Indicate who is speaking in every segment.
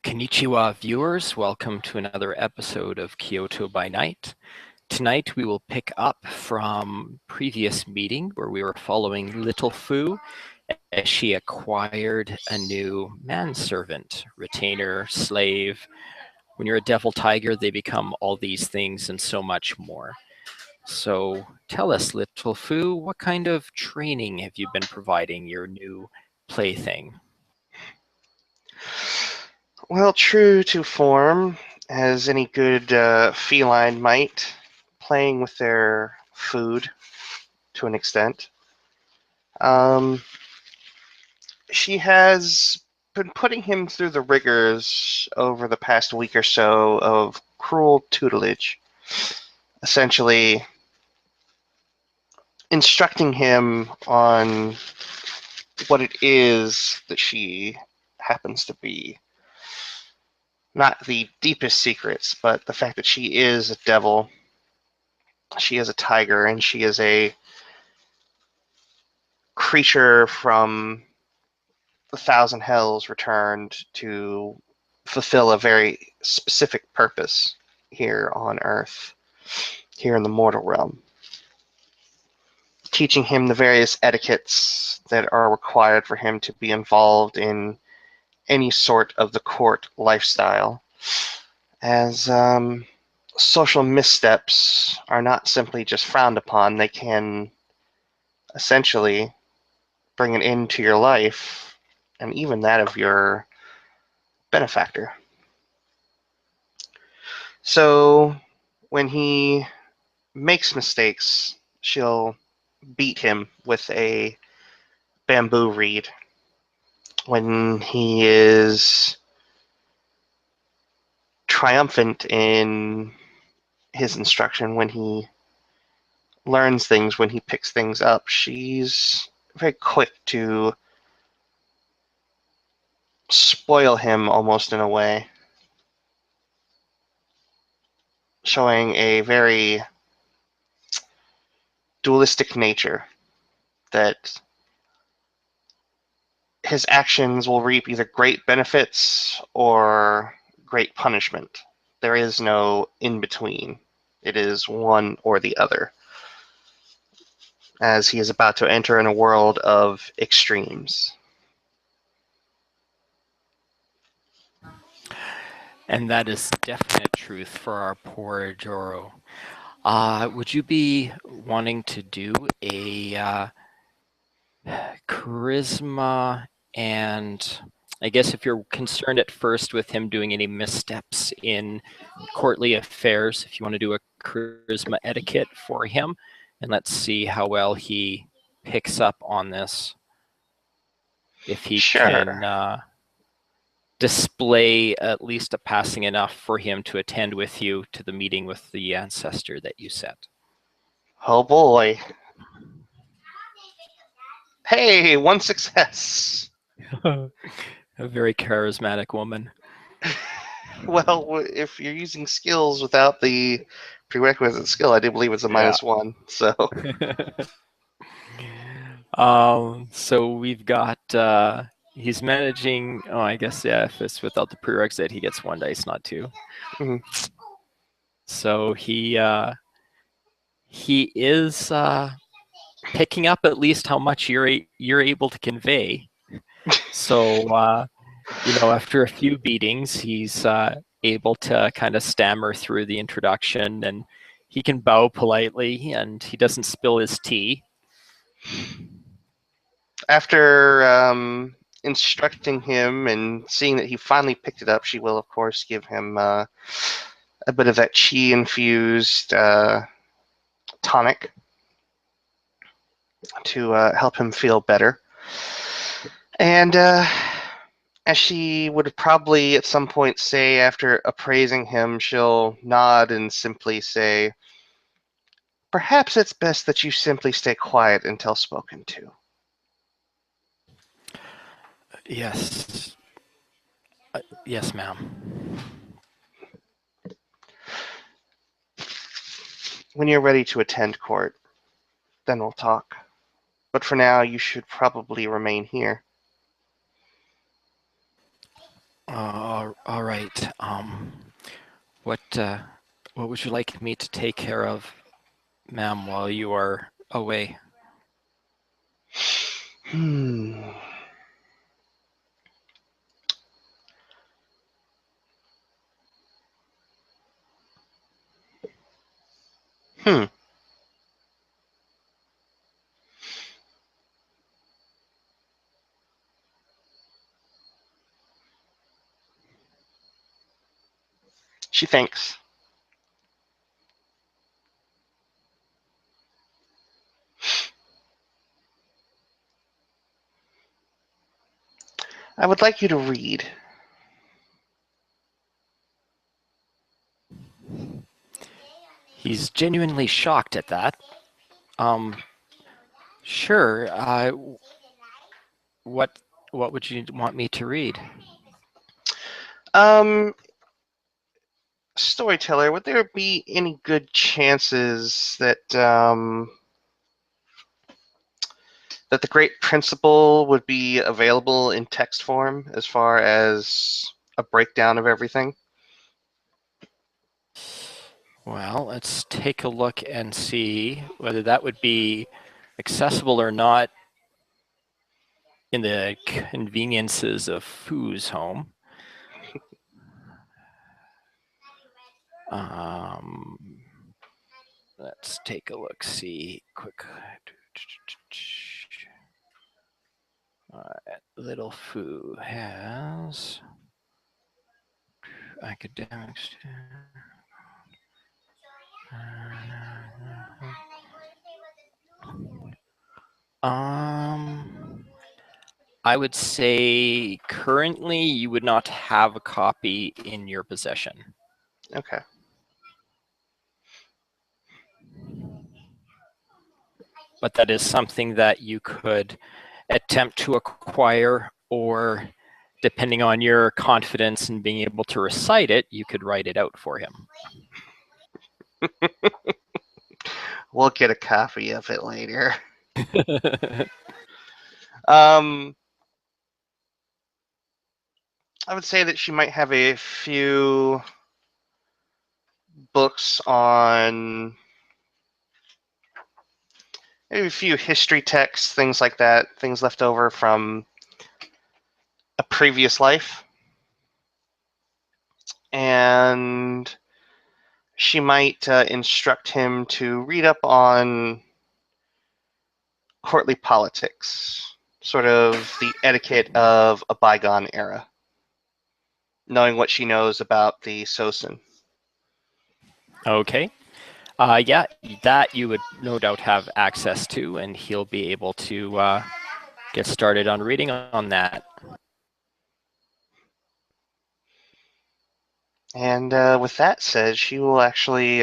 Speaker 1: Konnichiwa viewers, welcome to another episode of Kyoto by Night. Tonight we will pick up from previous meeting where we were following Little Fu as she acquired a new manservant, retainer, slave. When you're a devil tiger, they become all these things and so much more. So tell us, Little Fu, what kind of training have you been providing your new plaything?
Speaker 2: Well, true to form, as any good feline might, playing with their food to an extent. Um, she has been putting him through the rigors over the past week or so of cruel tutelage, essentially instructing him on what it is that she happens to be. Not the deepest secrets, but the fact that she is a devil, she is a tiger, and she is a creature from the Thousand Hells returned to fulfill a very specific purpose here on Earth, here in the mortal realm. Teaching him the various etiquettes that are required for him to be involved in any sort of the court lifestyle, as social missteps are not simply just frowned upon, they can essentially bring an end to your life and even that of your benefactor. So when he makes mistakes, she'll beat him with a bamboo reed. When he is triumphant in his instruction, when he learns things, when he picks things up, she's very quick to spoil him almost in a way, showing a very dualistic nature that his actions will reap either great benefits or great punishment. There is no in between. It is one or the other, as he is about to enter in a world of extremes.
Speaker 1: And that is definite truth for our poor Joro. Would you be wanting to do a charisma and I guess if you're concerned at first with him doing any missteps in courtly affairs, if you want to do a charisma etiquette for him, and let's see how well he picks up on this. If he can
Speaker 2: Sure.
Speaker 1: display at least a passing enough for him to attend with you to the meeting with the ancestor that you set.
Speaker 2: Oh boy. Hey, one success.
Speaker 1: A very charismatic woman.
Speaker 2: Well, if you're using skills without the prerequisite skill, I do believe it's a
Speaker 1: Yeah.
Speaker 2: -1. So
Speaker 1: So we've got he's managing. Oh, I guess yeah. If it's without the prerequisite, he gets 1 dice, not 2.
Speaker 2: mhm.
Speaker 1: So he is picking up at least how much you're able to convey. So after a few beatings, he's able to kind of stammer through the introduction, and he can bow politely, and he doesn't spill his tea.
Speaker 2: After instructing him and seeing that he finally picked it up, she will, of course, give him a bit of that chi-infused tonic to help him feel better. And as she would probably at some point say after appraising him, she'll nod and simply say, "Perhaps it's best that you simply stay quiet until spoken to."
Speaker 1: Yes. Yes, ma'am.
Speaker 2: When you're ready to attend court, then we'll talk. But for now, you should probably remain here.
Speaker 1: All right. What what would you like me to take care of, ma'am, while you are away?
Speaker 2: Hmm. Hmm. She thinks. I would like you to read.
Speaker 1: He's genuinely shocked at that. Sure. What what would you want me to read?
Speaker 2: Um, Storyteller, would there be any good chances that the great principle would be available in text form as far as a breakdown of everything?
Speaker 1: Well, let's take a look and see whether that would be accessible or not in the conveniences of Foo's home. Um, let's take a look, see quick. Little Foo has academics. Um, I would say currently you would not have a copy in your possession,
Speaker 2: Okay.
Speaker 1: but that is something that you could attempt to acquire, or depending on your confidence in being able to recite it, you could write it out for him.
Speaker 2: We'll get a copy of it later. Um, I would say that she might have a few books on maybe a few history texts, things like that, things left over from a previous life. And she might instruct him to read up on courtly politics, sort of the etiquette of a bygone era, knowing what she knows about the Sosen.
Speaker 1: Okay. Yeah, that you would no doubt have access to, and he'll be able to get started on reading on that.
Speaker 2: And with that said, she will actually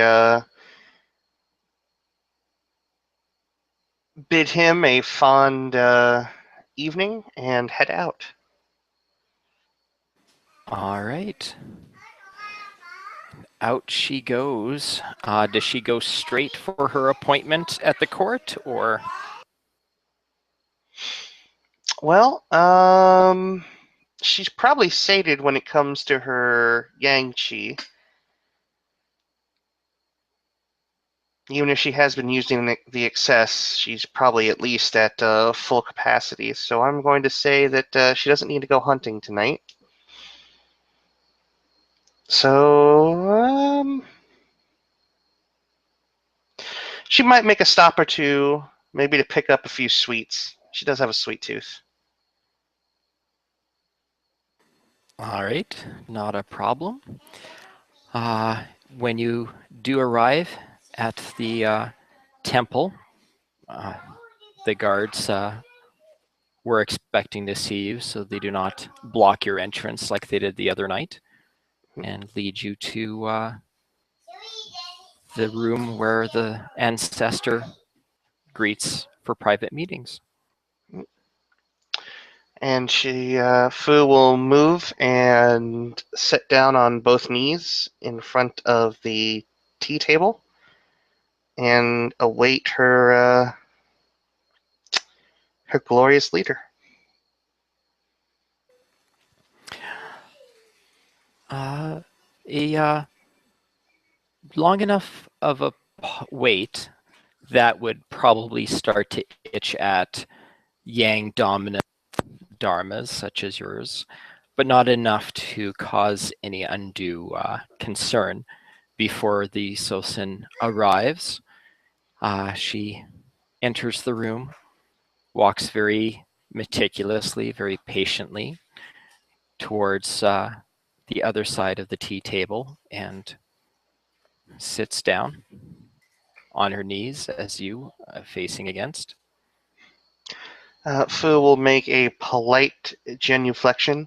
Speaker 2: bid him a fond evening and head out.
Speaker 1: All right. Out she goes. Does she go straight for her appointment at the court, or?
Speaker 2: Well, she's probably sated when it comes to her yang chi. Even if she has been using the excess, she's probably at least at full capacity. So I'm going to say that she doesn't need to go hunting tonight. So she might make a stop or two, maybe to pick up a few sweets. She does have a sweet tooth.
Speaker 1: All right, not a problem. Uh, when you do arrive at the temple, uh, the guards were expecting to see you, so they do not block your entrance like they did the other night, and lead you to the room where the ancestor greets for private meetings.
Speaker 2: And Fu will move and sit down on both knees in front of the tea table and await her glorious leader.
Speaker 1: a long enough of a wait that would probably start to itch at yang dominant dharmas such as yours, but not enough to cause any undue concern before the Sosen arrives. She enters the room, walks very meticulously, very patiently towards the other side of the tea table and sits down on her knees as you facing against.
Speaker 2: Fu will make a polite genuflection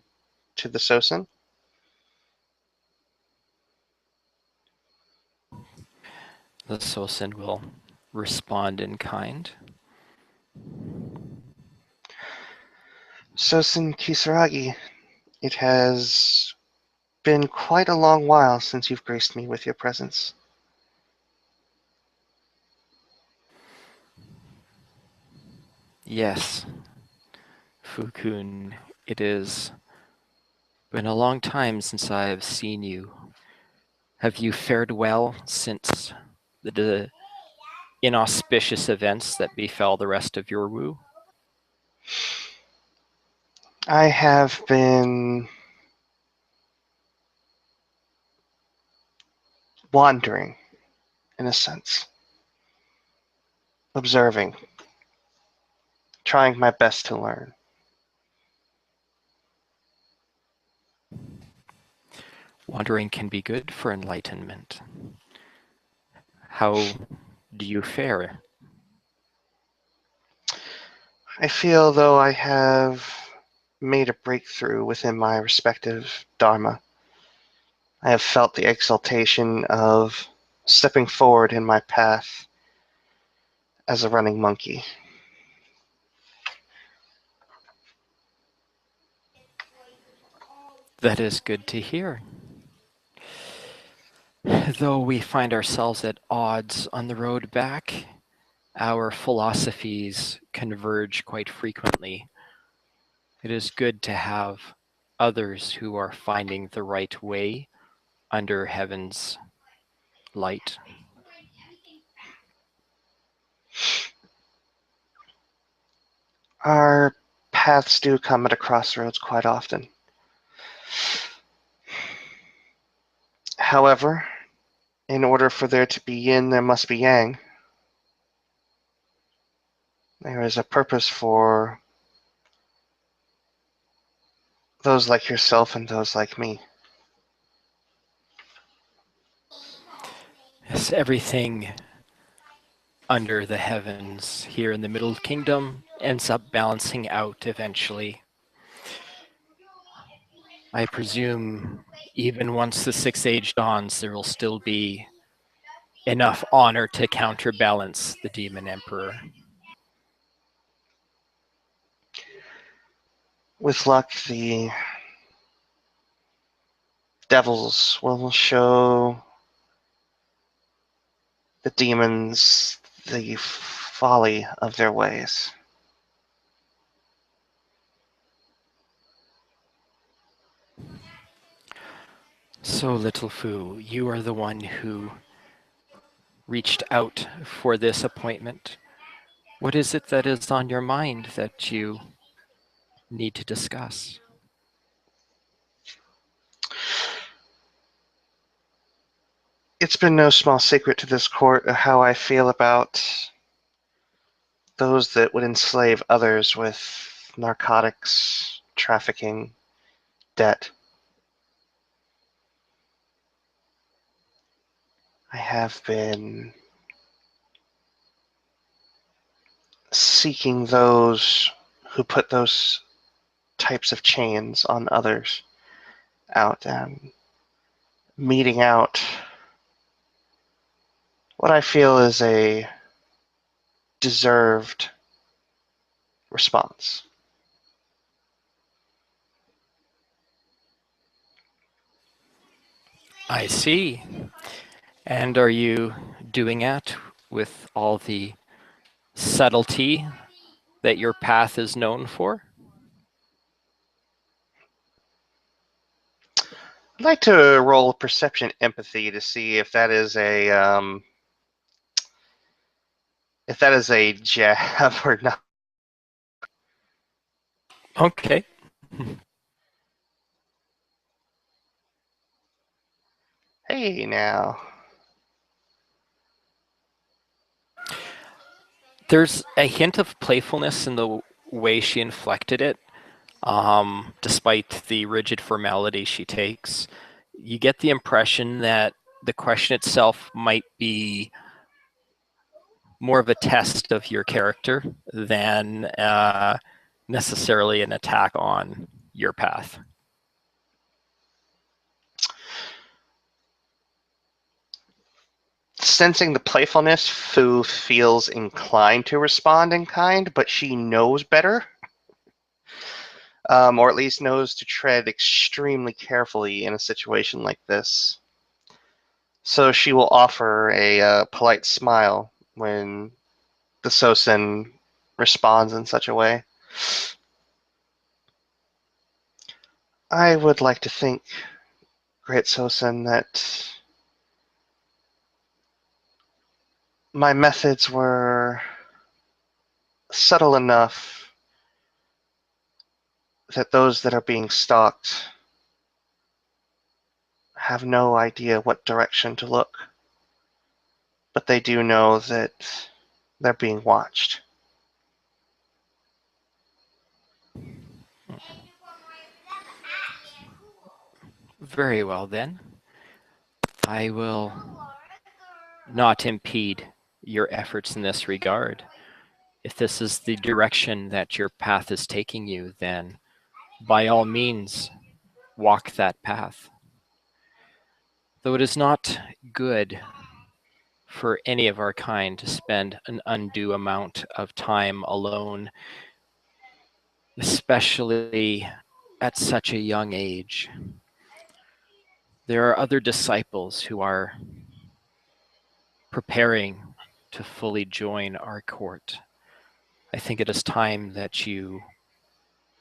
Speaker 2: to the Sosen.
Speaker 1: The Sosen will respond in kind.
Speaker 2: Sosen Kisaragi, it has been quite a long while since you've graced me with your presence.
Speaker 1: Yes, Fukun, it has been a long time since I have seen you. Have you fared well since the inauspicious events that befell the rest of your Wu?
Speaker 2: I have been wandering, in a sense, observing, trying my best to learn.
Speaker 1: Wandering can be good for enlightenment. How do you fare?
Speaker 2: I feel though I have made a breakthrough within my respective dharma. I have felt the exaltation of stepping forward in my path as a running monkey.
Speaker 1: That is good to hear. Though we find ourselves at odds on the road back, our philosophies converge quite frequently. It is good to have others who are finding the right way under heaven's light.
Speaker 2: Our paths do come at a crossroads quite often. However, in order for there to be yin, there must be yang. There is a purpose for those like yourself and those like me.
Speaker 1: Yes, everything under the heavens here in the Middle Kingdom ends up balancing out eventually. I presume even once the Sixth Age dawns, there will still be enough honor to counterbalance the Demon Emperor.
Speaker 2: With luck, the devils will show the demons the folly of their ways.
Speaker 1: So, Little Fu, you are the one who reached out for this appointment. What is it that is on your mind that you need to discuss?
Speaker 2: It's been no small secret to this court how I feel about those that would enslave others with narcotics, trafficking, debt. I have been seeking those who put those types of chains on others out and meting out what I feel is a deserved response.
Speaker 1: I see. And are you doing it with all the subtlety that your path is known for?
Speaker 2: I'd like to roll perception empathy to see if that is a jab or not.
Speaker 1: Okay.
Speaker 2: Hey now.
Speaker 1: There's a hint of playfulness in the way she inflected it, despite the rigid formality she takes. You get the impression that the question itself might be more of a test of your character than necessarily an attack on your path.
Speaker 2: Sensing the playfulness, Fu feels inclined to respond in kind, but she knows better. Or at least knows to tread extremely carefully in a situation like this. So she will offer a polite smile when the Sosen responds in such a way. I would like to think, Great Sosen, that my methods were subtle enough that those that are being stalked have no idea what direction to look. But they do know that they're being watched.
Speaker 1: Very well then. I will not impede your efforts in this regard. If this is the direction that your path is taking you, then by all means, walk that path. Though it is not good for any of our kind to spend an undue amount of time alone, especially at such a young age. There are other disciples who are preparing to fully join our court. I think it is time that you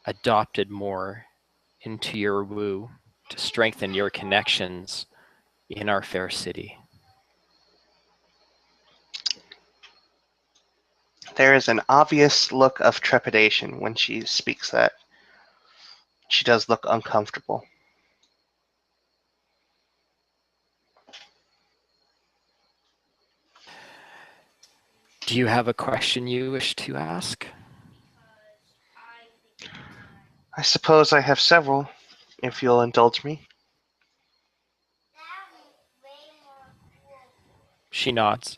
Speaker 1: adopted more into your Wu to strengthen your connections in our fair city.
Speaker 2: There is an obvious look of trepidation when she speaks that. She does look uncomfortable.
Speaker 1: Do you have a question you wish to ask?
Speaker 2: I suppose I have several, if you'll indulge me.
Speaker 1: She nods.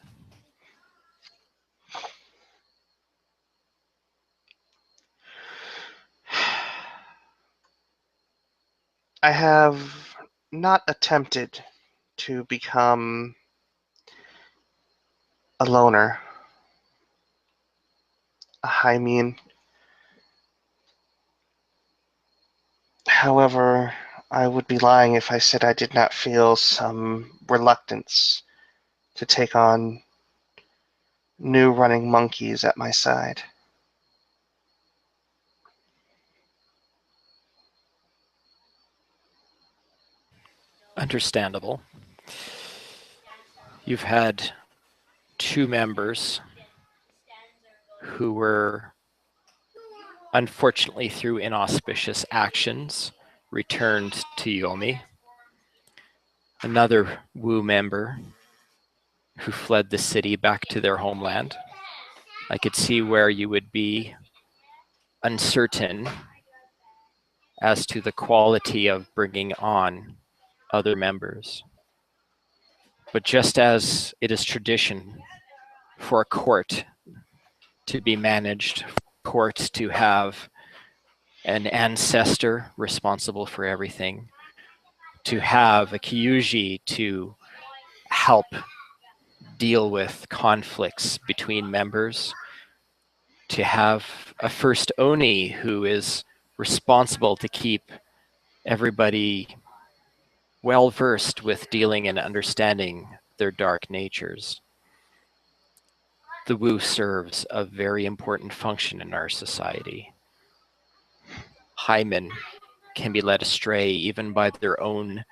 Speaker 2: I have not attempted to become a loner. I mean, however, I would be lying if I said I did not feel some reluctance to take on new running monkeys at my side.
Speaker 1: Understandable. You've had two members who were, unfortunately through inauspicious actions, returned to Yomi. Another Wu member who fled the city back to their homeland. I could see where you would be uncertain as to the quality of bringing on other members. But just as it is tradition for a court to be managed, courts to have an ancestor responsible for everything, to have a kyuji to help deal with conflicts between members, to have a first oni who is responsible to keep everybody well versed with dealing and understanding their dark natures. The Wu serves a very important function in our society. Haimen can be led astray even by their own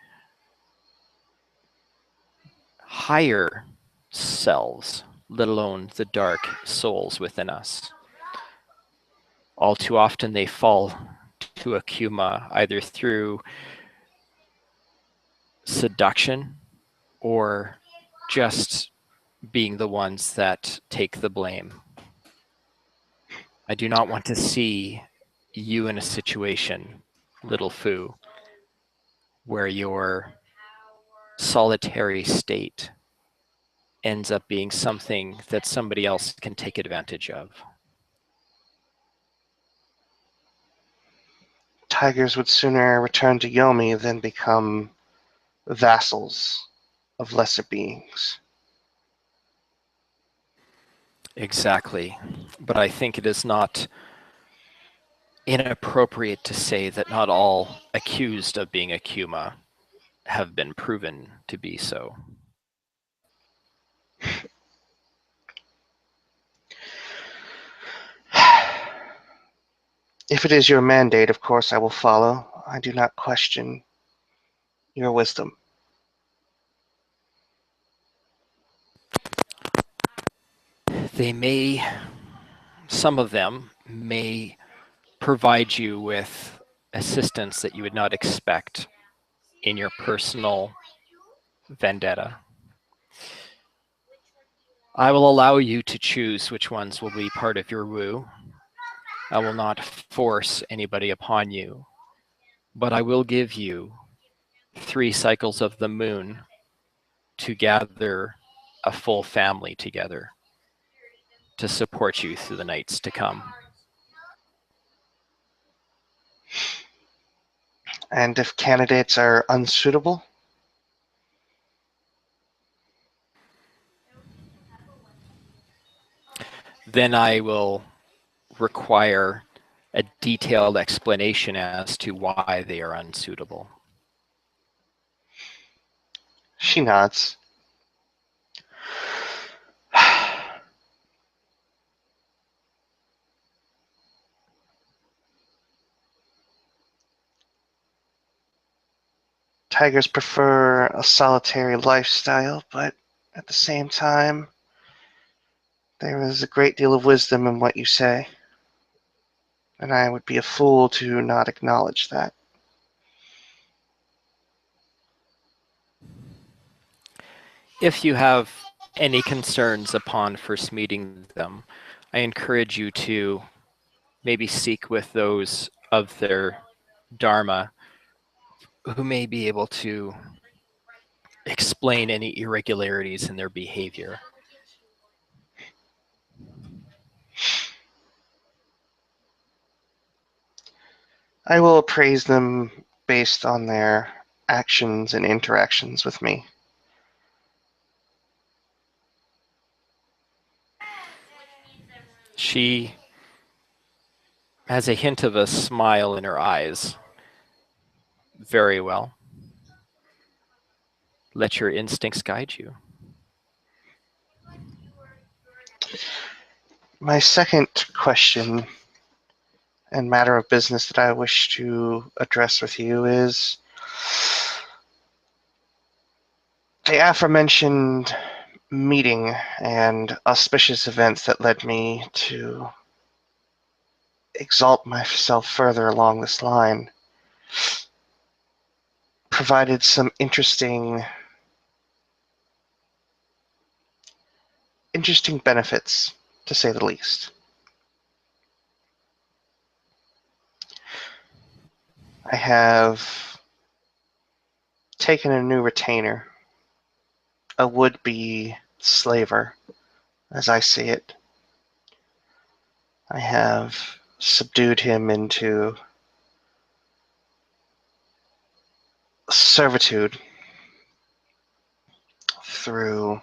Speaker 1: higher selves, let alone the dark souls within us. All too often they fall to Akuma either through seduction or just being the ones that take the blame. I do not want to see you in a situation, little Fu, where your solitary state ends up being something that somebody else can take advantage of.
Speaker 2: Tigers would sooner return to Yomi than become vassals of lesser beings.
Speaker 1: Exactly. But I think it is not inappropriate to say that not all accused of being Akuma have been proven to be so.
Speaker 2: If it is your mandate, of course I will follow. I do not question your wisdom.
Speaker 1: Some of them may provide you with assistance that you would not expect in your personal vendetta. I will allow you to choose which ones will be part of your woo. I will not force anybody upon you, but I will give you 3 cycles of the moon to gather a full family together to support you through the nights to come.
Speaker 2: And if candidates are unsuitable?
Speaker 1: Then I will require a detailed explanation as to why they are unsuitable.
Speaker 2: She nods. Tigers prefer a solitary lifestyle, but at the same time, there is a great deal of wisdom in what you say, and I would be a fool to not acknowledge that.
Speaker 1: If you have any concerns upon first meeting them, I encourage you to maybe seek with those of their Dharma who may be able to explain any irregularities in their behavior.
Speaker 2: I will appraise them based on their actions and interactions with me.
Speaker 1: She has a hint of a smile in her eyes. Very well. Let your instincts guide you.
Speaker 2: My second question and matter of business that I wish to address with you is the aforementioned meeting and auspicious events that led me to exalt myself further along this line provided some interesting benefits, to say the least. I have taken a new retainer, a would-be slaver, as I see it. I have subdued him into servitude through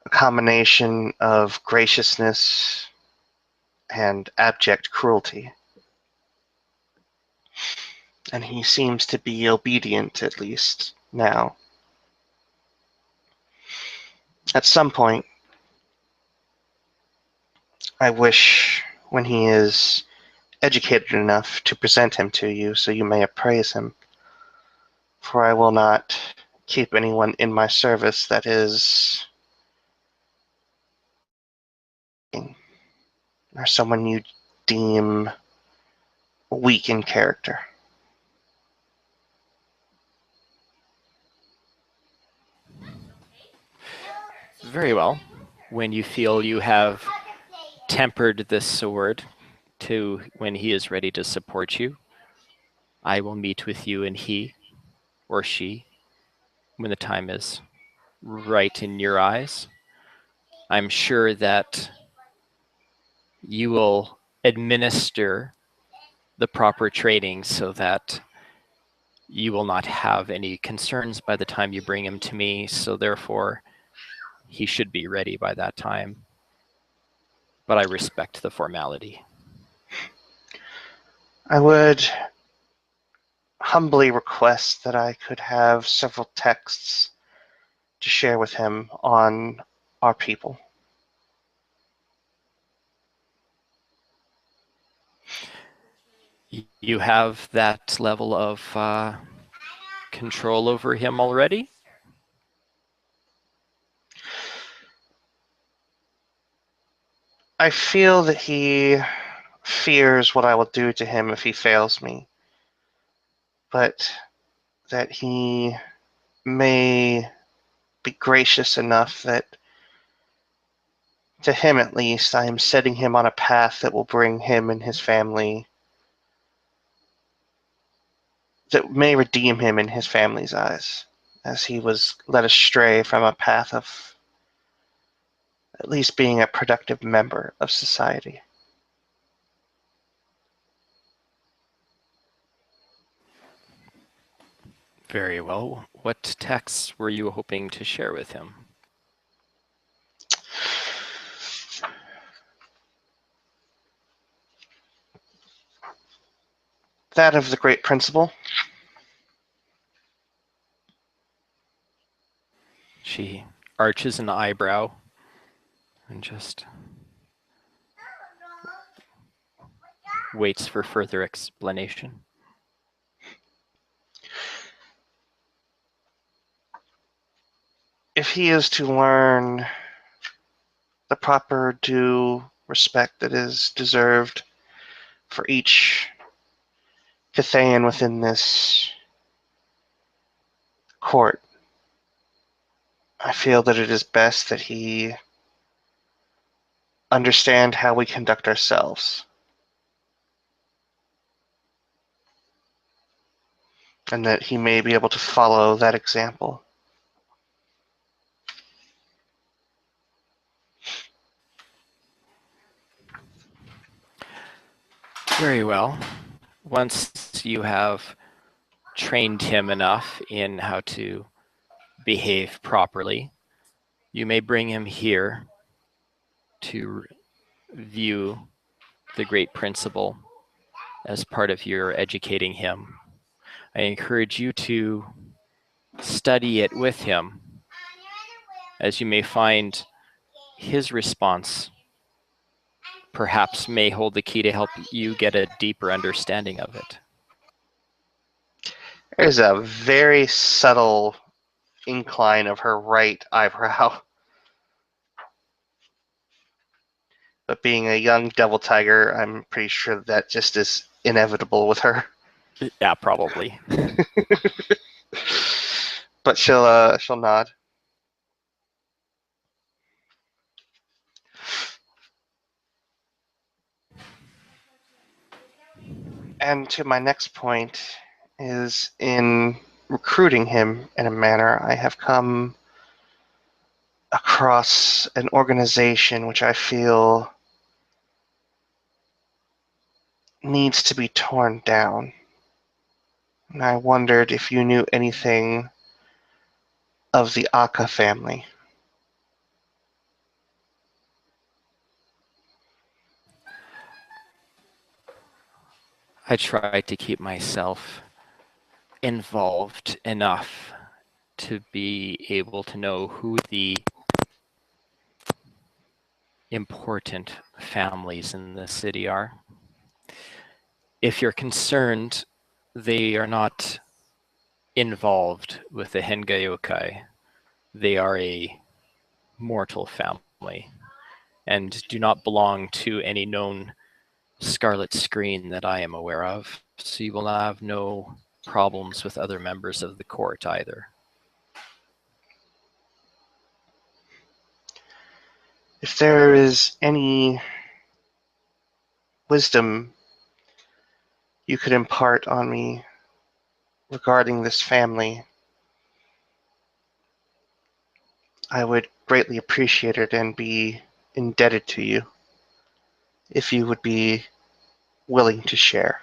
Speaker 2: a combination of graciousness and abject cruelty. And he seems to be obedient, at least now. At some point, I wish, when he is educated enough, to present him to you so you may appraise him. For I will not keep anyone in my service that is or someone you deem weak in character.
Speaker 1: Very well. When you feel you have tempered this sword to when he is ready to support you, I will meet with you and he or she when the time is right in your eyes. I'm sure that you will administer the proper training so that you will not have any concerns by the time you bring him to me. So therefore, he should be ready by that time. But I respect the formality.
Speaker 2: I would humbly request that I could have several texts to share with him on our people.
Speaker 1: You have that level of control over him already?
Speaker 2: I feel that he fears what I will do to him if he fails me, but that he may be gracious enough that, to him at least, I am setting him on a path that will bring him and his family, that may redeem him in his family's eyes, as he was led astray from a path of at least being a productive member of society.
Speaker 1: Very well. What texts were you hoping to share with him?
Speaker 2: That of the great principle.
Speaker 1: She arches an eyebrow and just waits for further explanation.
Speaker 2: If he is to learn the proper due respect that is deserved for each KbN within this court, I feel that it is best that he understand how we conduct ourselves, and that he may be able to follow that example.
Speaker 1: Very well. Once you have trained him enough in how to behave properly, you may bring him here to view the great principle as part of your educating him. I encourage you to study it with him, as you may find his response perhaps may hold the key to help you get a deeper understanding of it.
Speaker 2: There's a very subtle incline of her right eyebrow. But being a young devil tiger, I'm pretty sure that just is inevitable with her.
Speaker 1: Yeah, probably.
Speaker 2: But she'll nod. And to my next point is in recruiting him in a manner, I have come across an organization which I feel needs to be torn down. And I wondered if you knew anything of the Aka family.
Speaker 1: I try to keep myself involved enough to be able to know who the important families in the city are. If you're concerned, they are not involved with the Hengayokai. They are a mortal family and do not belong to any known Scarlet Screen that I am aware of, so you will have no problems with other members of the court either.
Speaker 2: If there is any wisdom you could impart on me regarding this family, I would greatly appreciate it and be indebted to you if you would be willing to share.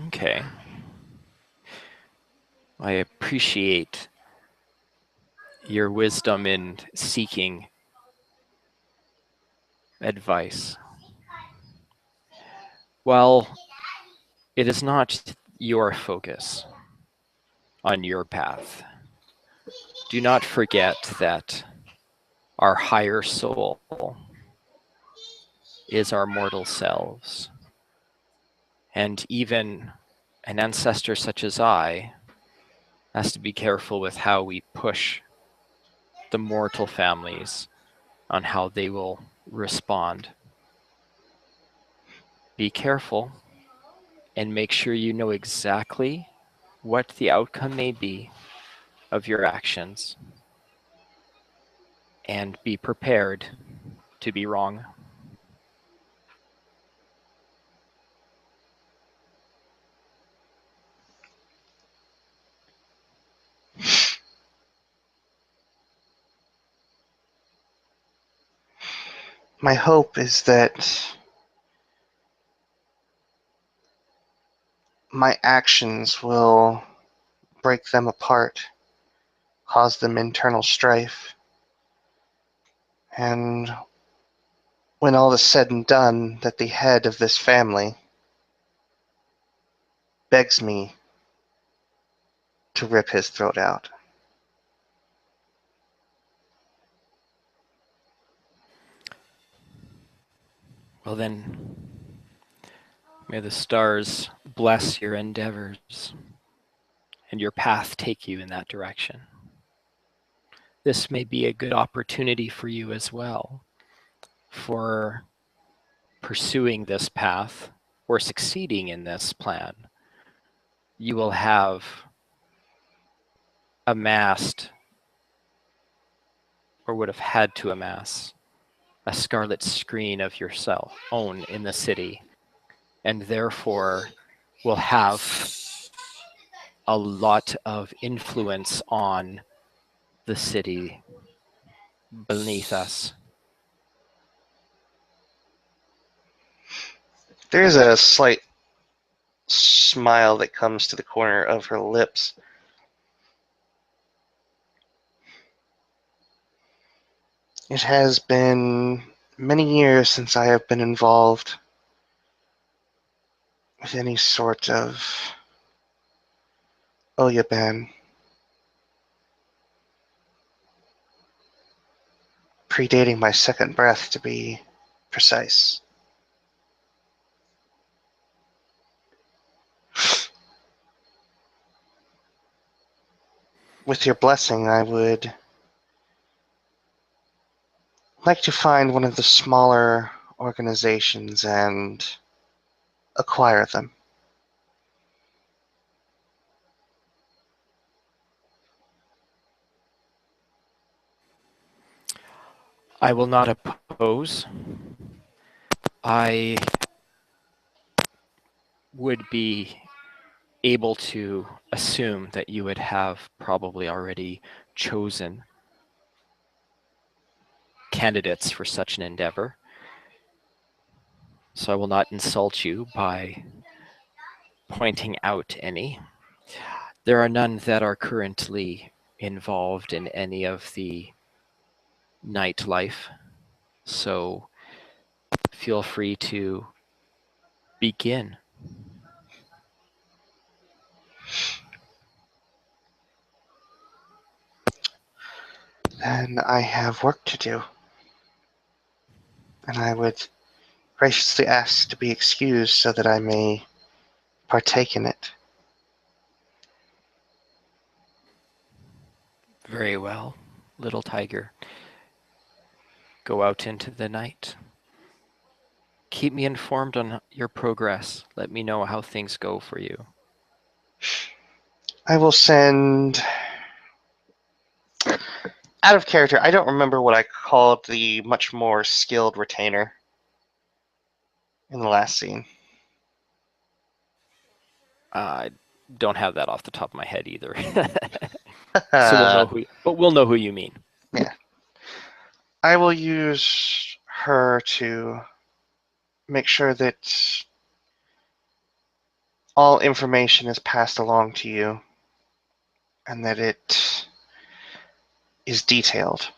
Speaker 1: Okay. I appreciate your wisdom in seeking advice. Well, it is not your focus on your path. Do not forget that our higher soul is our mortal selves. And even an ancestor such as I has to be careful with how we push the mortal families on how they will respond. Be careful and make sure you know exactly what the outcome may be of your actions, and be prepared to be wrong.
Speaker 2: My hope is that my actions will break them apart, cause them internal strife, and when all is said and done, that the head of this family begs me to rip his throat out.
Speaker 1: Well, then, may the stars bless your endeavors and your path take you in that direction. This may be a good opportunity for you as well for pursuing this path or succeeding in this plan. You will have amassed, or would have had to amass, a scarlet screen of yourself own in the city, and therefore will have a lot of influence on the city beneath us.
Speaker 2: There's a slight smile that comes to the corner of her lips. It has been many years since I have been involved with any sort of Oyaban, predating my second breath to be precise. With your blessing, I would like to find one of the smaller organizations and acquire them.
Speaker 1: I will not oppose. I would be able to assume that you would have probably already chosen candidates for such an endeavor. So I will not insult you by pointing out any. There are none that are currently involved in any of the nightlife, so feel free to begin.
Speaker 2: Then I have work to do. And I would graciously ask to be excused so that I may partake in it.
Speaker 1: Very well, little tiger. Go out into the night. Keep me informed on your progress. Let me know how things go for you.
Speaker 2: I will send... Out of character, I don't remember what I called the much more skilled retainer in the last scene.
Speaker 1: I don't have that off the top of my head either. So we'll know who you mean.
Speaker 2: Yeah. I will use her to make sure that all information is passed along to you and that it is detailed.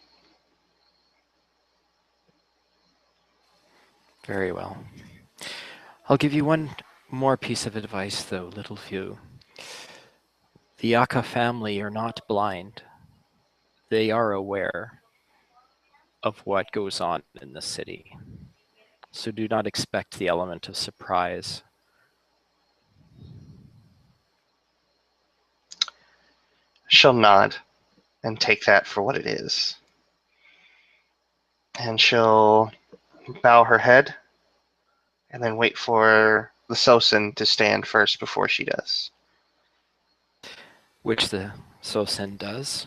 Speaker 1: Very well. I'll give you one more piece of advice, though, little few. The Aka family are not blind. They are aware of what goes on in the city. So do not expect the element of surprise.
Speaker 2: She'll nod and take that for what it is. And she'll bow her head and then wait for the Sosen to stand first before she does.
Speaker 1: Which the Sosen does.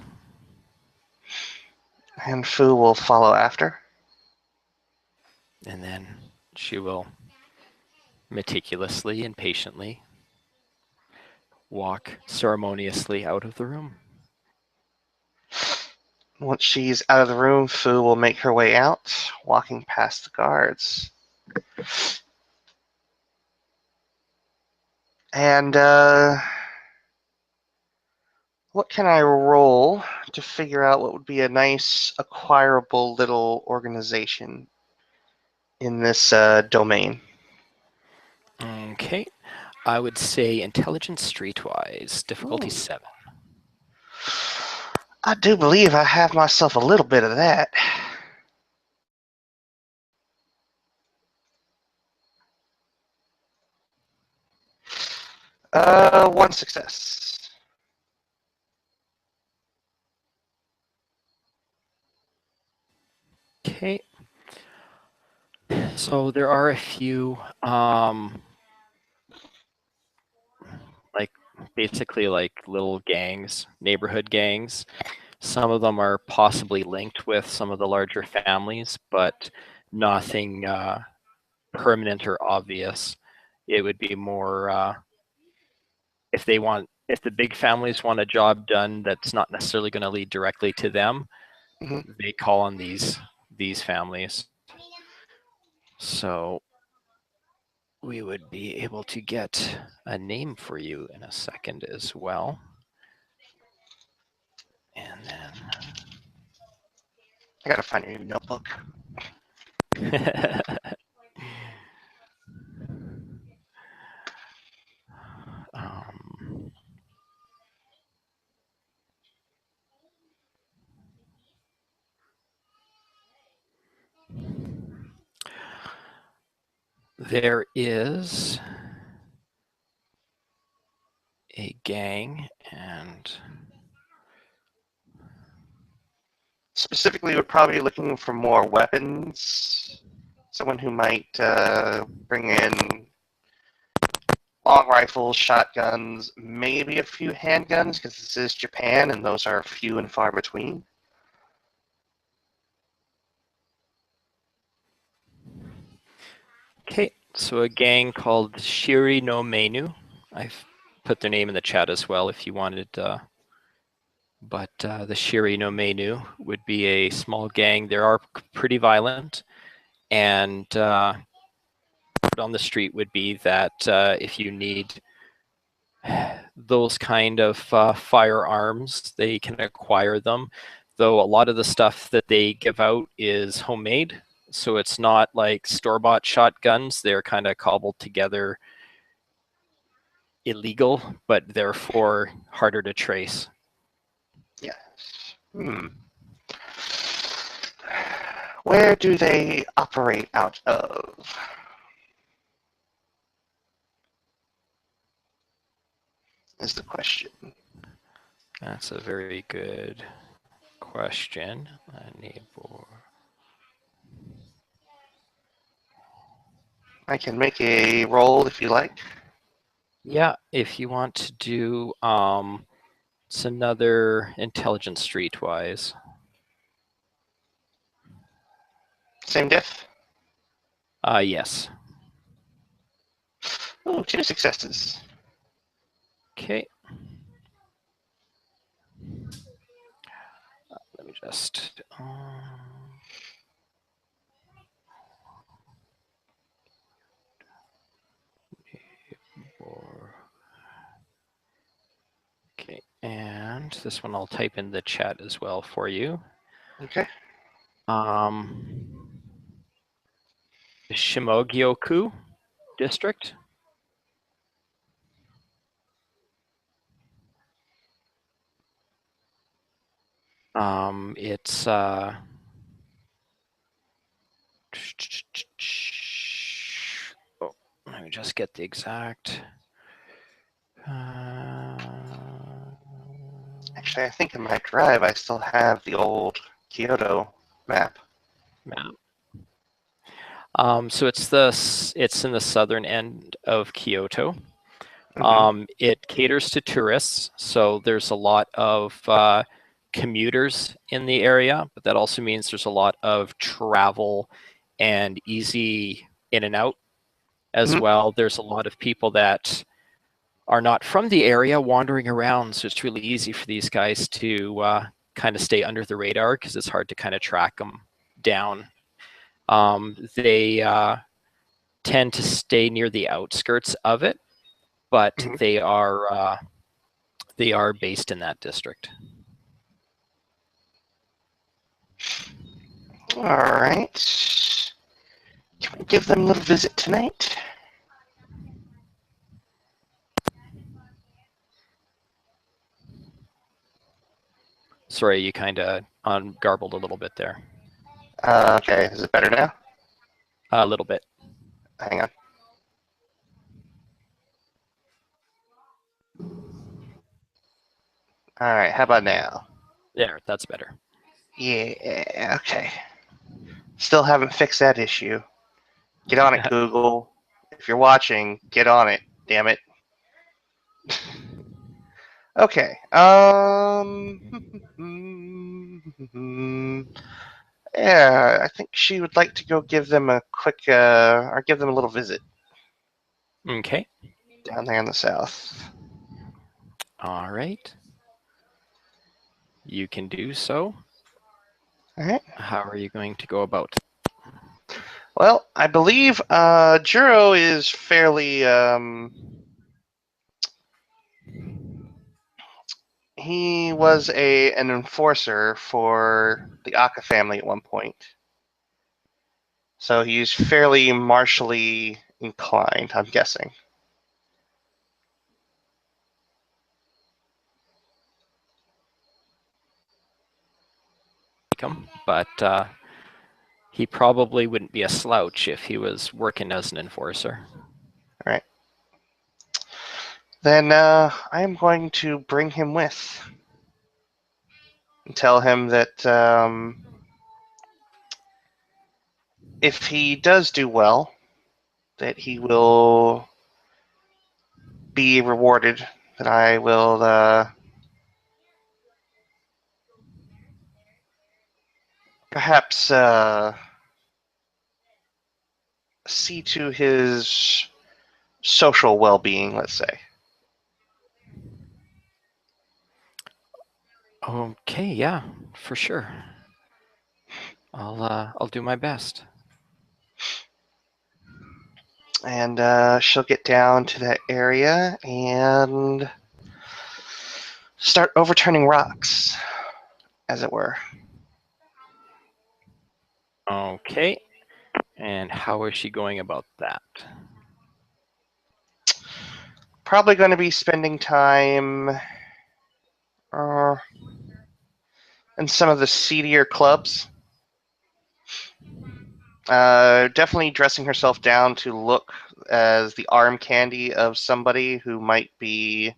Speaker 2: And Fu will follow after.
Speaker 1: And then she will meticulously and patiently walk ceremoniously out of the room.
Speaker 2: Once she's out of the room, Fu will make her way out, walking past the guards. And what can I roll to figure out what would be a nice, acquirable little organization in this domain?
Speaker 1: Okay. I would say intelligence streetwise, difficulty
Speaker 2: Ooh.
Speaker 1: 7.
Speaker 2: I do believe I have myself a little bit of that. One success.
Speaker 1: Okay. So there are a few, like basically like little gangs, neighborhood gangs. Some of them are possibly linked with some of the larger families, but nothing permanent or obvious. It would be more if the big families want a job done that's not necessarily going to lead directly to them,
Speaker 2: Mhm.
Speaker 1: they call on these families. So we would be able to get a name for you in a second as well. And
Speaker 2: I gotta find a new notebook.
Speaker 1: then um, there is a gang, and
Speaker 2: Specifically, we're probably looking for more weapons. Someone who might bring in long rifles, shotguns, maybe a few handguns, because this is Japan and those are few and far between.
Speaker 1: okay, so a gang called Shiri No Meinu. I've put their name in the chat as well if you wanted. But the Shiri No Meinu would be a small gang. They are pretty violent, and on the street would be that if you need those kind of firearms, they can acquire them. Though a lot of the stuff that they give out is homemade, so it's not like store-bought shotguns. They're kind of cobbled together, illegal, but therefore harder to trace.
Speaker 2: Yes. Where do they operate out of? is the question.
Speaker 1: That's a very good question. Neighbor.
Speaker 2: I can make a roll if you like.
Speaker 1: Yeah, if you want to do, it's another intelligence streetwise.
Speaker 2: Same diff.
Speaker 1: Yes.
Speaker 2: Oh, 2 successes.
Speaker 1: Okay. Let me just. Okay, and this one I'll type in the chat as well for you.
Speaker 2: Okay.
Speaker 1: Shimogyoku district. It's oh, let me just get the exact.
Speaker 2: Actually, I think in my drive I still have the old Kyoto map.
Speaker 1: Map. So it's in the southern end of Kyoto. It caters to tourists, so there's a lot of commuters in the area, but that also means there's a lot of travel and easy in and out as well. There's a lot of people that are not from the area wandering around, so it's really easy for these guys to kind of stay under the radar because it's hard to kind of track them down. They tend to stay near the outskirts of it, but they are based in that district.
Speaker 2: All right. Can we give them a little visit tonight?
Speaker 1: Sorry, you kind of garbled a little bit there.
Speaker 2: Okay, is it better now?
Speaker 1: A little bit.
Speaker 2: Hang on. All right, how about now?
Speaker 1: There, that's better.
Speaker 2: Yeah, okay. Still haven't fixed that issue. Get on it, Google. If you're watching, get on it. Damn it. Okay. Yeah, I think she would like to go give them a quick, or give them a little visit
Speaker 1: Okay.
Speaker 2: down there in the south.
Speaker 1: All right. You can do so.
Speaker 2: All right.
Speaker 1: How are you going to go about?
Speaker 2: Well, I believe Juro is fairly. He was an enforcer for the Aka family at one point. So he's fairly martially inclined, I'm guessing.
Speaker 1: But he probably wouldn't be a slouch if he was working as an enforcer.
Speaker 2: All right. Then I am going to bring him with and tell him that if he does do well, that he will be rewarded, that I will perhaps see to his social well-being, let's say.
Speaker 1: Okay, yeah, for sure. I'll do my best.
Speaker 2: And she'll get down to that area and start overturning rocks, as it were.
Speaker 1: Okay. And how is she going about that?
Speaker 2: Probably going to be spending time in some of the seedier clubs. Definitely dressing herself down to look as the arm candy of somebody who might be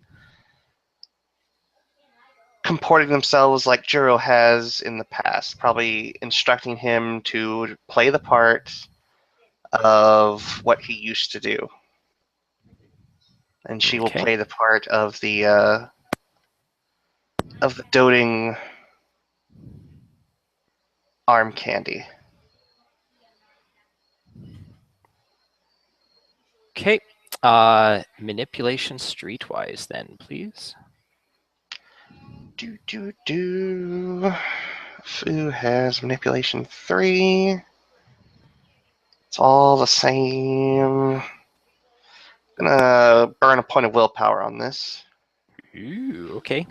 Speaker 2: comporting themselves like Juro has in the past, probably instructing him to play the part of what he used to do. And she will
Speaker 1: Okay.
Speaker 2: play the part of the doting arm candy.
Speaker 1: Okay. Manipulation streetwise then, please.
Speaker 2: Fu has manipulation 3. It's all the same. Gonna burn a point of willpower on this.
Speaker 1: Ooh, okay.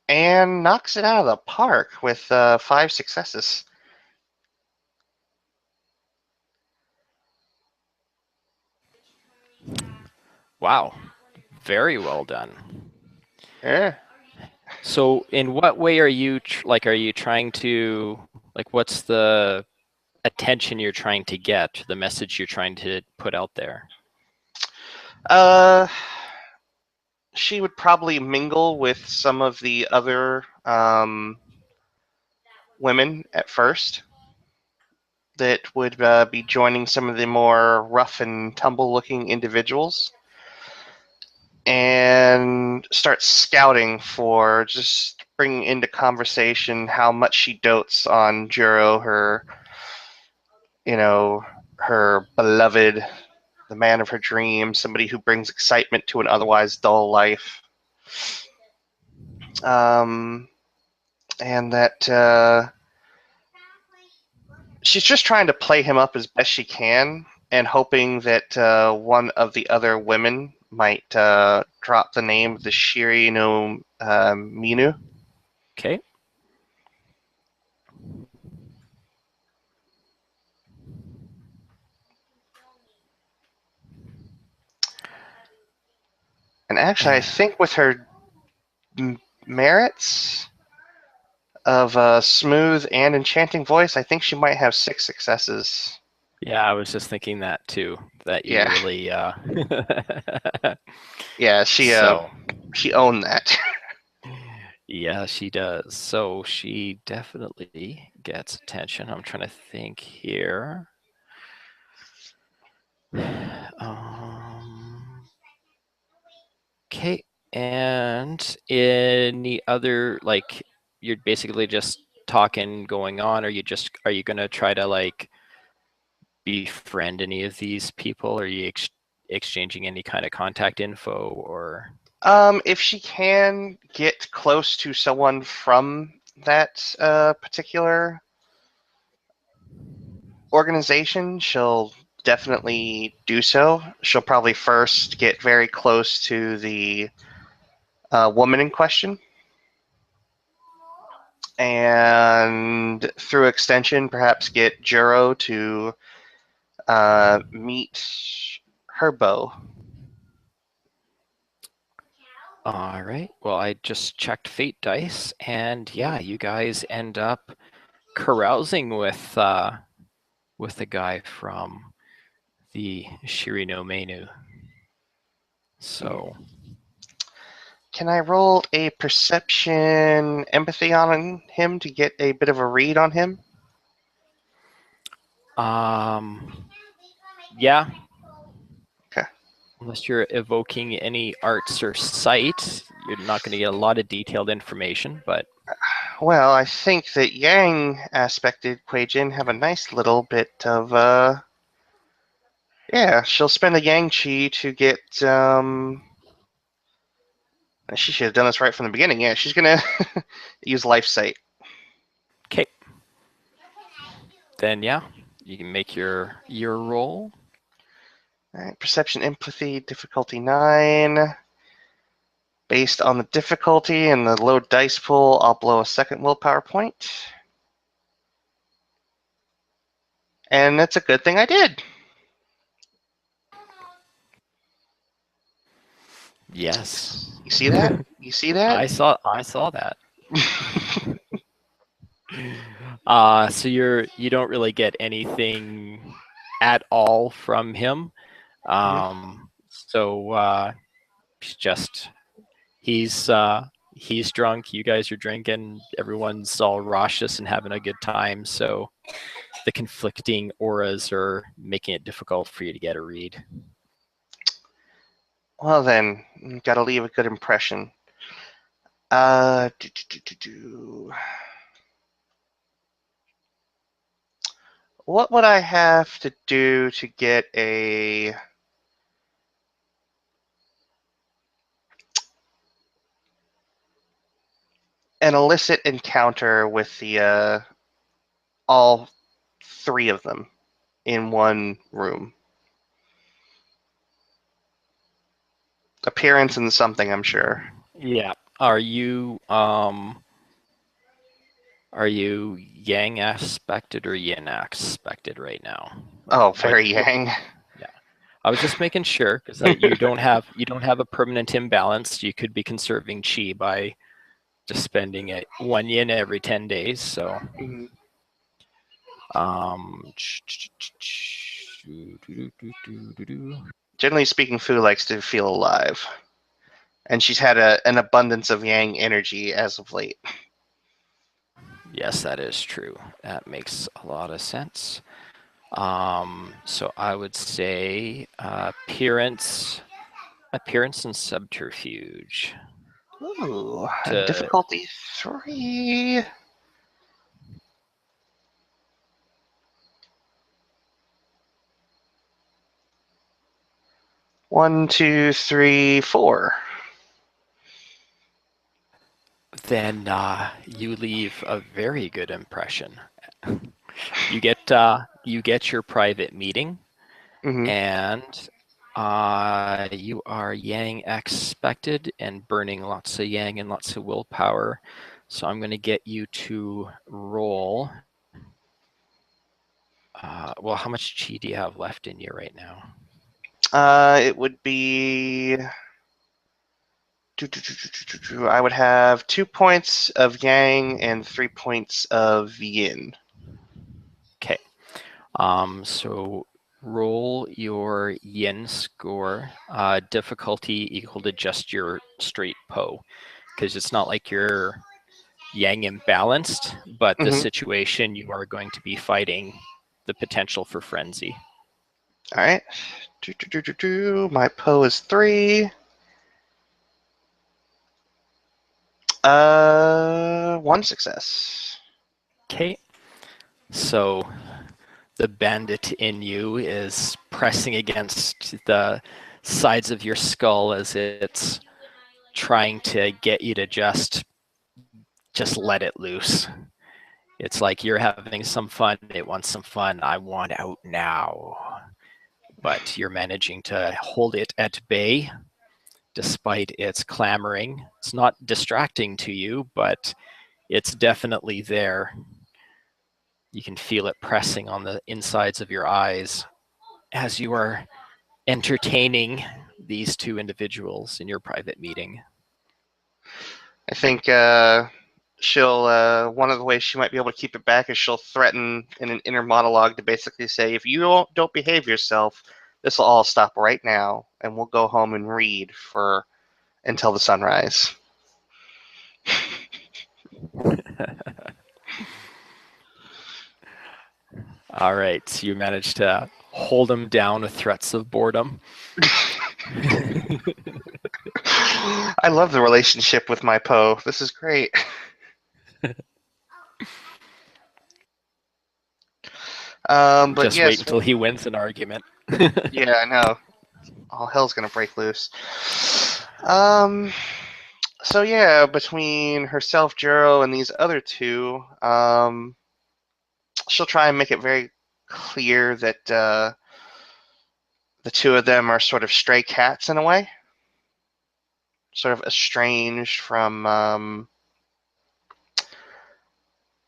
Speaker 2: And knocks it out of the park with 5 successes.
Speaker 1: Wow. Very well done.
Speaker 2: Yeah.
Speaker 1: So in what way are you are you trying to what's the attention you're trying to get, the message you're trying to put out there?
Speaker 2: Uh, she would probably mingle with some of the other women at first that would be joining some of the more rough and tumble looking individuals and start scouting for just bringing into conversation how much she dotes on Juro, her beloved, the man of her dreams, somebody who brings excitement to an otherwise dull life. And that she's just trying to play him up as best she can and hoping that one of the other women might drop the name of the Shiri No Meinu.
Speaker 1: Okay.
Speaker 2: And actually, I think with her merits of a smooth and enchanting voice, I think she might have 6 successes.
Speaker 1: Yeah, I was just thinking that too, that you
Speaker 2: Yeah,
Speaker 1: really
Speaker 2: yeah,
Speaker 1: so
Speaker 2: she owned that.
Speaker 1: yeah, she does. So she definitely gets attention. I'm trying to think here. Okay, and any other you're basically just talking going on, or are you gonna try to befriend any of these people? Are you exchanging any kind of contact info or?
Speaker 2: If she can get close to someone from that particular organization, she'll definitely do so. She'll probably first get very close to the woman in question, and through extension, perhaps get Juro to meet her beau.
Speaker 1: All right. Well, I just checked fate dice, and yeah, you guys end up carousing with the guy from the Shiri No Meinu. So,
Speaker 2: Can I roll a perception empathy on him to get a bit of a read on him?
Speaker 1: yeah,
Speaker 2: Okay.
Speaker 1: unless you're evoking any arts or sight, you're not going to get a lot of detailed information, but
Speaker 2: Well, I think that Yang aspected Kuei Jin have a nice little bit of yeah, she'll spend a Yang Chi to get she should have done this right from the beginning. Yeah, she's gonna use life sight.
Speaker 1: okay. Then yeah, you can make your roll.
Speaker 2: All right, perception empathy difficulty 9. Based on the difficulty and the low dice pool, I'll blow a second willpower point. And that's a good thing I did.
Speaker 1: Yes.
Speaker 2: You see that? You see that?
Speaker 1: I saw that. So you don't really get anything at all from him. So he's just he's drunk. You guys are drinking. Everyone's all raucous and having a good time. So the conflicting auras are making it difficult for you to get a read.
Speaker 2: Well then, gotta leave a good impression. Do, do, do, do, do. What would I have to do to get an illicit encounter with the all three of them in one room? Appearance and something, I'm sure.
Speaker 1: Yeah. Are you yang aspected or yin aspected right now?
Speaker 2: Oh,
Speaker 1: Like,
Speaker 2: very yang.
Speaker 1: yeah. I was just making sure because you don't have a permanent imbalance. You could be conserving chi by just spending it 1 yin every 10 days. So,
Speaker 2: Mhm.
Speaker 1: um,
Speaker 2: Generally speaking, Fu likes to feel alive, and she's had an abundance of yang energy as of late.
Speaker 1: yes, that is true. That makes a lot of sense. So I would say appearance and subterfuge.
Speaker 2: Ooh,
Speaker 1: To
Speaker 2: difficulty 3. 1, 2, 3, 4.
Speaker 1: then you leave a very good impression. You get your private meeting,
Speaker 2: Mm-hmm.
Speaker 1: and you are yang expected and burning lots of yang and lots of willpower. So I'm going to get you to roll. Well, how much chi do you have left in you right now?
Speaker 2: It would be. I would have 2 points of yang and 3 points of yin.
Speaker 1: Okay. So roll your yin score, difficulty equal to just your straight po, because it's not like you're yang imbalanced, but the
Speaker 2: Mm-hmm.
Speaker 1: situation you are going to be fighting the potential for frenzy.
Speaker 2: All right. My po is 3. 1 success.
Speaker 1: Okay. So the bandit in you is pressing against the sides of your skull as it's trying to get you to just let it loose. It's like you're having some fun, it wants some fun, I want out now. But you're managing to hold it at bay despite its clamoring. It's not distracting to you, but it's definitely there. You can feel it pressing on the insides of your eyes as you are entertaining these two individuals in your private meeting.
Speaker 2: I think she'll. One of the ways she might be able to keep it back is she'll threaten in an inner monologue to basically say, "If you don't behave yourself, this will all stop right now, and we'll go home and read for until the sunrise."
Speaker 1: All right, so you managed to hold him down with threats of boredom.
Speaker 2: I love the relationship with my Poe. This is great. But
Speaker 1: Just wait
Speaker 2: yes,
Speaker 1: until he wins an argument.
Speaker 2: yeah, I know. All hell's gonna break loose. Um, so yeah, between herself, Jero, and these other two, she'll try and make it very clear that the two of them are sort of stray cats in a way, sort of estranged from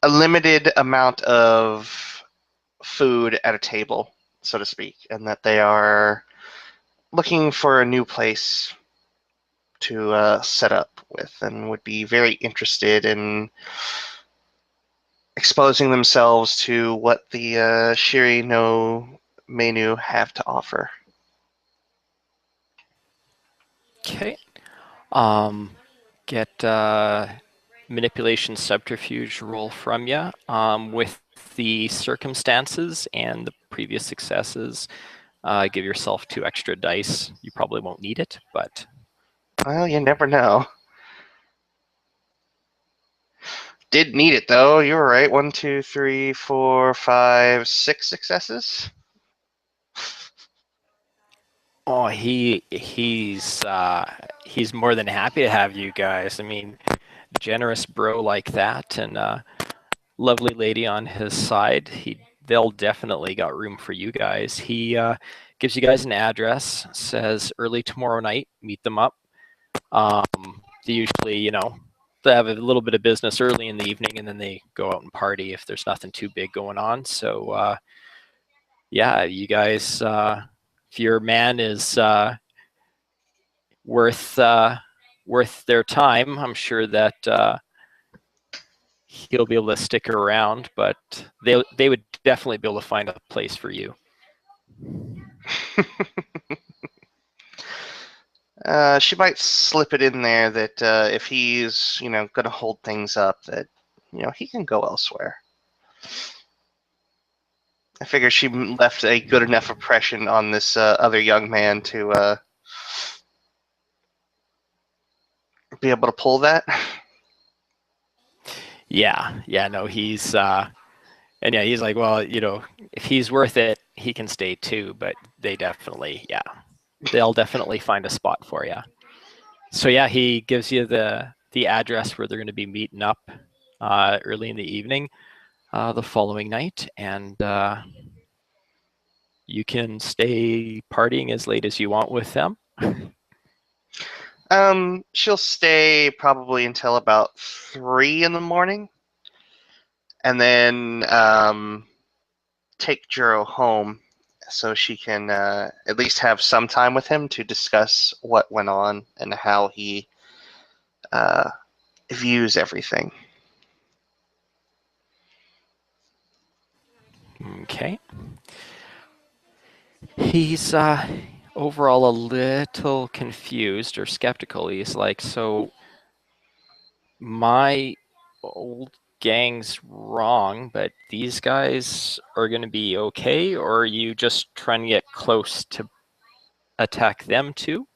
Speaker 2: a limited amount of food at a table, so to speak, and that they are looking for a new place to set up with and would be very interested in exposing themselves to what the Shiri No Meinu have to offer.
Speaker 1: Okay. Um, get manipulation subterfuge roll from you. With the circumstances and the previous successes, give yourself 2 extra dice. You probably won't need it, but
Speaker 2: Well, you never know. Did need it though. You were right. 1, 2, 3, 4, 5, 6 successes.
Speaker 1: oh, he's more than happy to have you guys. I mean, generous bro like that, and lovely lady on his side. They'll definitely got room for you guys. He gives you guys an address, says early tomorrow night, meet them up. They usually, they have a little bit of business early in the evening, and then they go out and party if there's nothing too big going on. So yeah, you guys, if your man is worth worth their time, I'm sure that he'll be able to stick around, but they would definitely be able to find a place for you.
Speaker 2: She might slip it in there that if he's, going to hold things up, that, he can go elsewhere. I figure she left a good enough impression on this other young man to be able to pull that.
Speaker 1: Yeah, no, he's and yeah, he's like, well, if he's worth it, he can stay too. But they'll definitely find a spot for you. So yeah, he gives you the address where they're going to be meeting up early in the evening the following night, and you can stay partying as late as you want with them.
Speaker 2: She'll stay probably until about 3 in the morning, and then take Juro home so she can at least have some time with him to discuss what went on and how he views everything.
Speaker 1: Okay. He's overall a little confused or skeptical. He's like, so my old gang's wrong, but these guys are going to be okay, or are you just trying to get close to attack them too?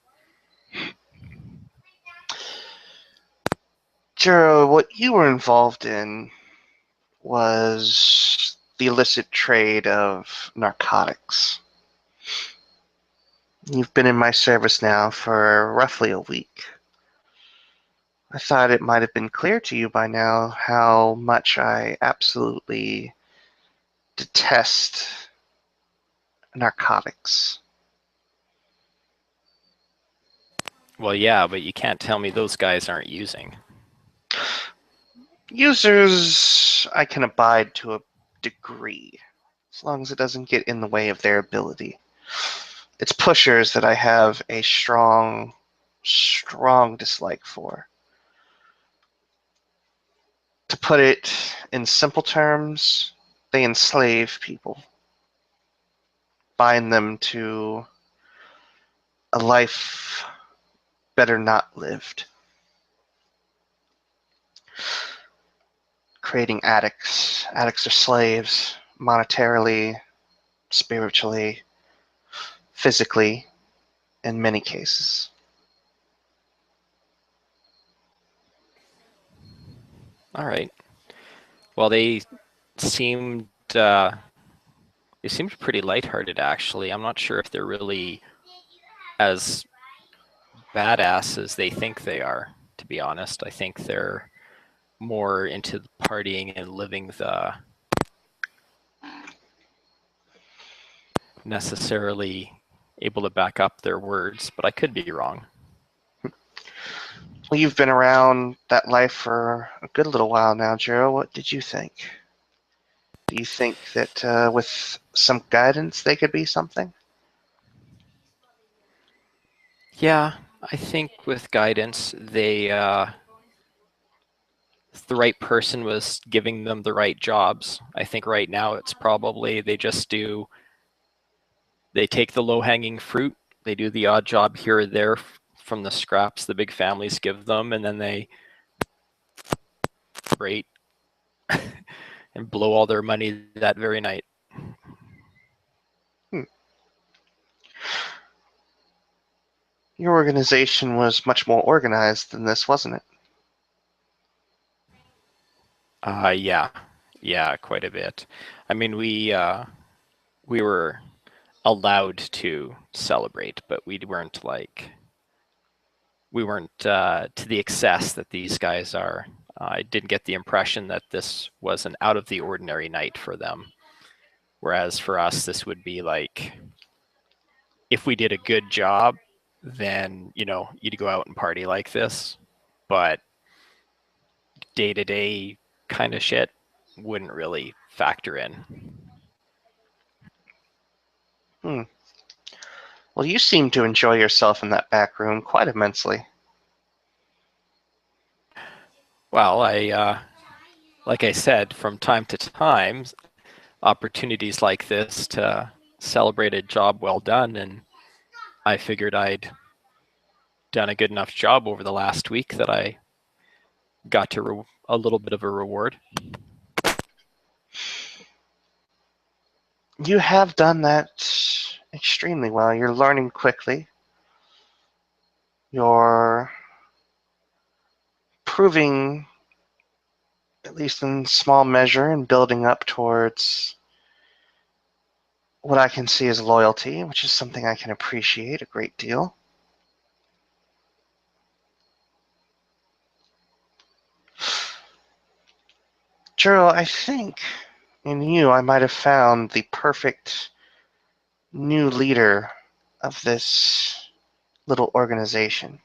Speaker 2: Juro, what you were involved in was the illicit trade of narcotics. You've been in my service now for roughly a week. I thought it might have been clear to you by now how much I absolutely detest narcotics.
Speaker 1: Well, yeah, but you can't tell me those guys aren't using.
Speaker 2: Users I can abide to a degree, as long as it doesn't get in the way of their ability. It's pushers that I have a strong dislike for. To put it in simple terms, they enslave people, bind them to a life better not lived. Creating addicts. Addicts are slaves, monetarily, spiritually, physically, in many cases.
Speaker 1: All right. Well, seemed uh, they seemed pretty lighthearted, actually. I'm not sure if they're really as badass as they think they are, to be honest. I think they're more into partying and living the necessarily able to back up their words, but I could be wrong.
Speaker 2: Well, you've been around that life for a good little while now, Jiro. What did you think? Do you think that with some guidance they could be something?
Speaker 1: Yeah, I think with guidance, the right person was giving them the right jobs. I think right now it's probably they take the low hanging fruit, they do the odd job here or there from the scraps the big families give them, and then they rate and blow all their money that very night.
Speaker 2: Your organization was much more organized than this, wasn't it?
Speaker 1: Yeah, quite a bit. I mean, we were allowed to celebrate, but we weren't to the excess that these guys are. I didn't get the impression that this was an out of the ordinary night for them. Whereas for us, this would be like, if we did a good job, then, you'd go out and party like this. But day to day kind of shit wouldn't really factor in.
Speaker 2: Hmm. Well, you seem to enjoy yourself in that back room quite immensely.
Speaker 1: Well, like I said, from time to time, opportunities like this to celebrate a job well done, and I figured I'd done a good enough job over the last week that I got to a little bit of a reward.
Speaker 2: You have done that extremely well. You're learning quickly. You're proving, at least in small measure, and building up towards what I can see as loyalty, which is something I can appreciate a great deal. Juro, I think in you I might have found the perfect new leader of this little organization.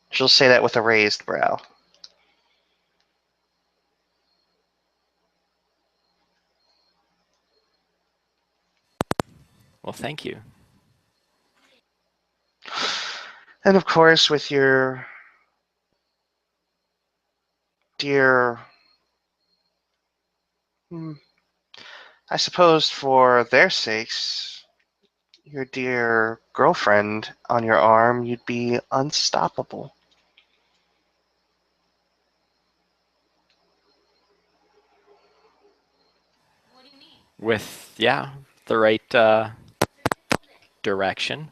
Speaker 2: She'll say that with a raised brow.
Speaker 1: Well, thank you.
Speaker 2: And of course, with your dear, I suppose for their sakes, your dear girlfriend on your arm, you'd be unstoppable.
Speaker 1: With, the right direction.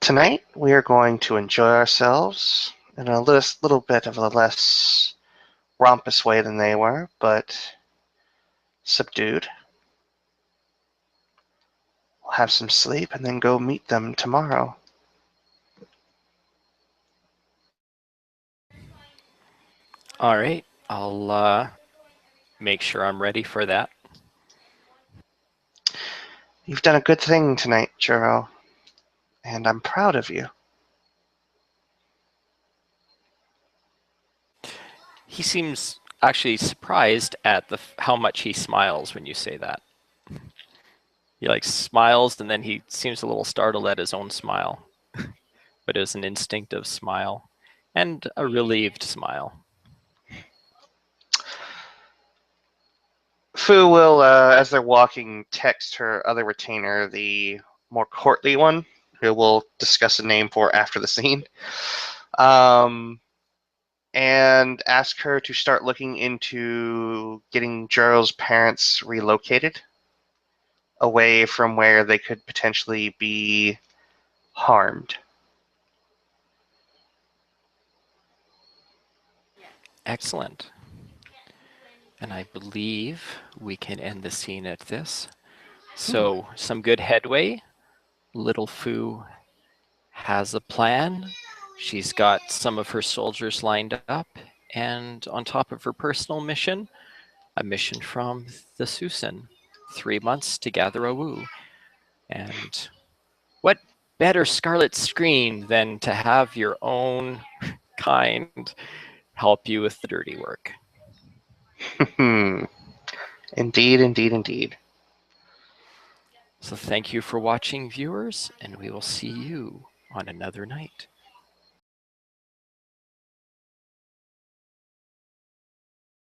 Speaker 2: Tonight, we are going to enjoy ourselves in a little bit of a less rompous way than they were, but subdued. We'll have some sleep and then go meet them tomorrow.
Speaker 1: All right, I'll make sure I'm ready for that.
Speaker 2: You've done a good thing tonight, Juro, and I'm proud of you.
Speaker 1: He seems actually surprised at how much he smiles when you say that. He smiles, and then he seems a little startled at his own smile, but it's an instinctive smile and a relieved smile.
Speaker 2: Fu will, as they're walking, text her other retainer, the more courtly one, who we'll discuss a name for after the scene, and ask her to start looking into getting Juro's parents relocated away from where they could potentially be harmed.
Speaker 1: Excellent. And I believe we can end the scene at this. So, some good headway. Little Fu has a plan. She's got some of her soldiers lined up, and on top of her personal mission, a mission from the Sosen. 3 months to gather a Wu. And what better Scarlet Screen than to have your own kind help you with the dirty work?
Speaker 2: Indeed, indeed, indeed.
Speaker 1: So thank you for watching, viewers, and we will see you on another night.